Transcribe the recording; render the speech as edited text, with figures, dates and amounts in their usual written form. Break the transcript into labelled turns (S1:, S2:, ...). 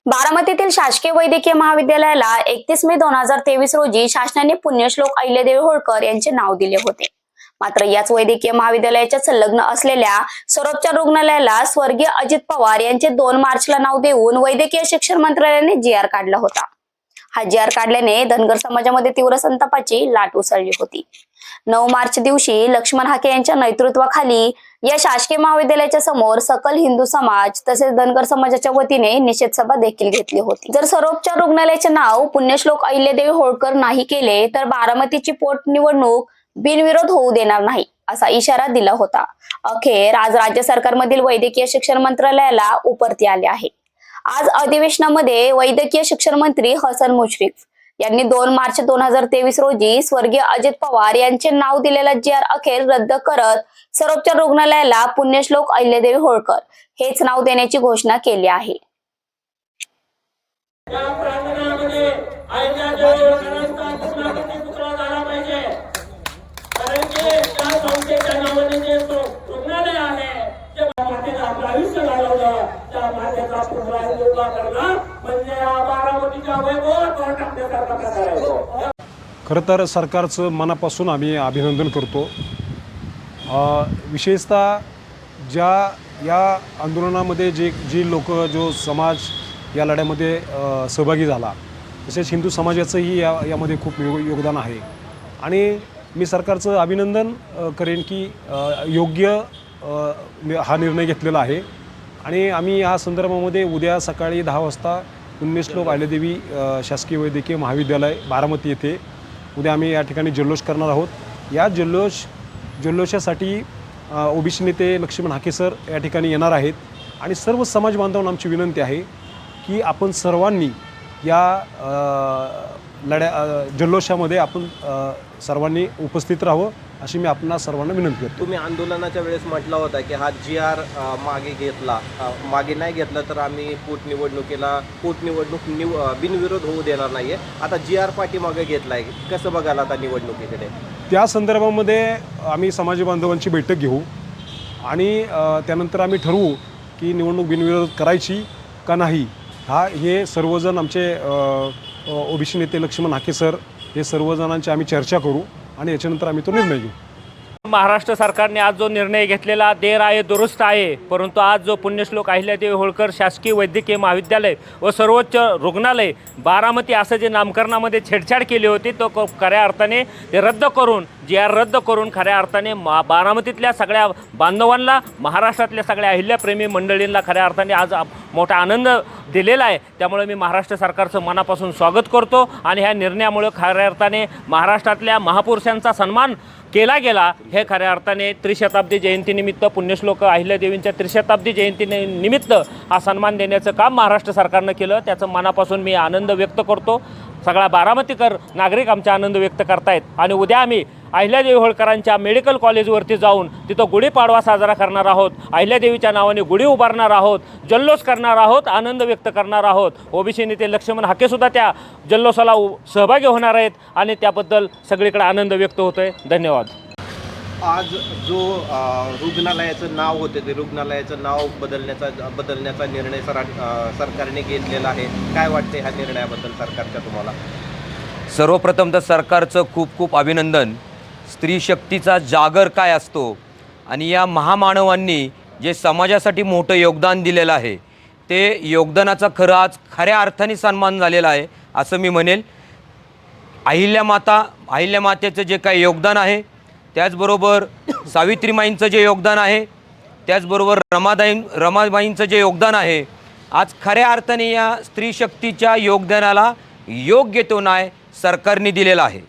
S1: बारामतीतील शासकीय वैद्यकीय महाविद्यालयाला 31 मे 2023 रोजी शासनाने पुण्यश्लोक अहिल्यादेवी होळकर यांचे नाव दिले होते। मात्र याच वैद्यकीय महाविद्यालयाच्या संलग्न असलेल्या सरोपचार रुग्णालयाला स्वर्गीय अजित पवार यांचे 2 मार्चला नाव देऊन वैद्यकीय शिक्षण मंत्रालयाने जी.आर. काढला होता। हा जी.आर. काढल्याने धनगर समाजामध्ये तीव्र संतापाची लाट उसळली होती। 9 मार्च दिवशी लक्ष्मण हाके यांच्या नेतृत्वाखाली या शासकीय महाविद्यालयाच्या समोर सकल हिंदू समाज तसेच धनगर समाजाच्या वतीने निषेध सभा देखील घेतली होती। जर सरोपचार रुग्णालयाचे नाव पुण्यश्लोक अहिल्यादेवी होळकर नाही केले तर बारामतीची पोटनिवडणूक बिनविरोध होऊ देणार नाही असा इशारा दिला होता। अखेर आज राज्य सरकारमधील वैद्यकीय शिक्षण मंत्रालयाला उपरती आले आहे। आज अधिवेशनामध्ये वैद्यकीय शिक्षण मंत्री हसन मुश्रीफ यांनी 2 मार्च 2023 रोजी स्वर्गीय अजित पवार यांचे नाव दिलेला जी.आर. अखेर रद्द करत सरोपचार रुग्णालयाला पुण्यश्लोक अहिल्यादेवी होळकर हेच नाव देण्याची घोषणा केली आहे।
S2: खरं तर सरकारचं मनापासून आम्ही अभिनंदन करतो। विशेषतः या आंदोलनामध्ये जी लोक जो समाज या लढ्यामध्ये सहभागी झाला तसेच हिंदू समाजाचंही यामध्ये खूप योगदान आहे आणि मी सरकारचं अभिनंदन करेन की योग्य हा निर्णय घेतलेला आहे आणि आम्ही या संदर्भामध्ये उद्या सकाळी 10 वाजता पुण्यश्लोक अहिल्यादेवी शासकीय वैद्यकीय महाविद्यालय बारामती येथे उद्या आम्ही या ठिकाणी जल्लोष करणार आहोत। या जल्लोषासाठी ओबीसी नेते लक्ष्मण हाके सर या ठिकाणी येणार आहेत आणि सर्व समाज बांधवांना आमची विनंती आहे की आपण सर्वांनी या जल्लोषामध्ये आपण सर्वांनी उपस्थित राहावं अशी मी आपणा सर्वांना विनंती करतो।
S3: तुम्ही आंदोलनाच्या वेळेस म्हटलं होतं की हा जी.आर. मागे नाही घेतला तर आम्ही पोटनिवडणूक बिनविरोध होऊ देणार नाहीये। आता जी.आर. पाठीमागे घेतलाय, कसं बघाल आता निवडणुकीकडे? त्या
S2: संदर्भामध्ये आम्ही समाज बांधवांची बैठक घेऊ आणि त्यानंतर आम्ही ठरवू की निवडणूक बिनविरोध करायची का नाही। हे सर्वजण आमचे ओबीसी नेते लक्ष्मण हाके सर हे सर्वजणांची आम्ही चर्चा करू आणि याच्यानंतर आम्ही तो निर्णय घेऊ।
S4: महाराष्ट्र सरकारने आज जो निर्णय घेतलेला देर आहे दुरुस्त आहे, परंतु आज जो पुण्यश्लोक अहिल्यादेवी होळकर शासकीय वैद्यकीय महाविद्यालय व सर्वोच्च रुग्णालय बारामती असं जे नामकरणामध्ये छेडछाड केली होती तो खऱ्या अर्थाने ते रद्द करून जी.आर. रद्द करून खऱ्या अर्थाने बारामतीतल्या सगळ्या बांधवांना महाराष्ट्रातल्या सगळ्या अहिल्याप्रेमी मंडळींना खऱ्या अर्थाने आज मोठा आनंद दिलेला आहे। त्यामुळे मी महाराष्ट्र सरकारचं मनापासून स्वागत करतो आणि ह्या निर्णयामुळे खऱ्या अर्थाने महाराष्ट्रातल्या महापुरुषांचा सन्मान केला गेला। हे खऱ्या अर्थाने त्रिशताब्दी जयंतीनिमित्त पुण्यश्लोक अहिल्यादेवींच्या त्रिशताब्दी जयंतीनिमित्त हा सन्मान देण्याचं काम महाराष्ट्र सरकारनं केलं, त्याचं मनापासून मी आनंद व्यक्त करतो। सगळा बारामतीकर नागरिक आमचा आनंद व्यक्त करतायत आणि उद्या आम्ही अहिल्यादेवी होळकरांच्या मेडिकल कॉलेजवरती जाऊन तिथं गुढीपाडवा साजरा करणार आहोत, अहिल्यादेवीच्या नावाने गुढी उभारणार आहोत, जल्लोष करणार आहोत, आनंद व्यक्त करणार आहोत। ओबीसी नेते लक्ष्मण हाकेसुद्धा त्या जल्लोषाला सहभागी होणार आहेत आणि त्याबद्दल सगळीकडे आनंद व्यक्त होतोय। धन्यवाद।
S3: आज जो रुग्णालयाचं नाव होते ते रुग्णालयाचं नाव बदलण्याचा निर्णय सरकारने घेतलेला आहे, काय वाटते ह्या निर्णयाबद्दल सरकारच्या तुम्हाला?
S5: सर्वप्रथम तर सरकारचं खूप खूप अभिनंदन। स्त्री शक्तीचा जागर काय असतो आणि या महामानवांनी जे समाजासाठी मोठं योगदान दिलेलं आहे ते योगदानाचा आज खऱ्या अर्थाने सन्मान झालेला आहे असं मी म्हणेल। अहिल्यामातेचं जे काही योगदान आहे, त्याचबरोबर सावित्रीमाईंचं जे योगदान आहे, त्याचबरोबर रमाबाईंचं जे योगदान आहे, आज खऱ्या अर्थाने या स्त्री शक्तीच्या योगदानाला योग्य तो न्याय सरकारने दिलेला आहे।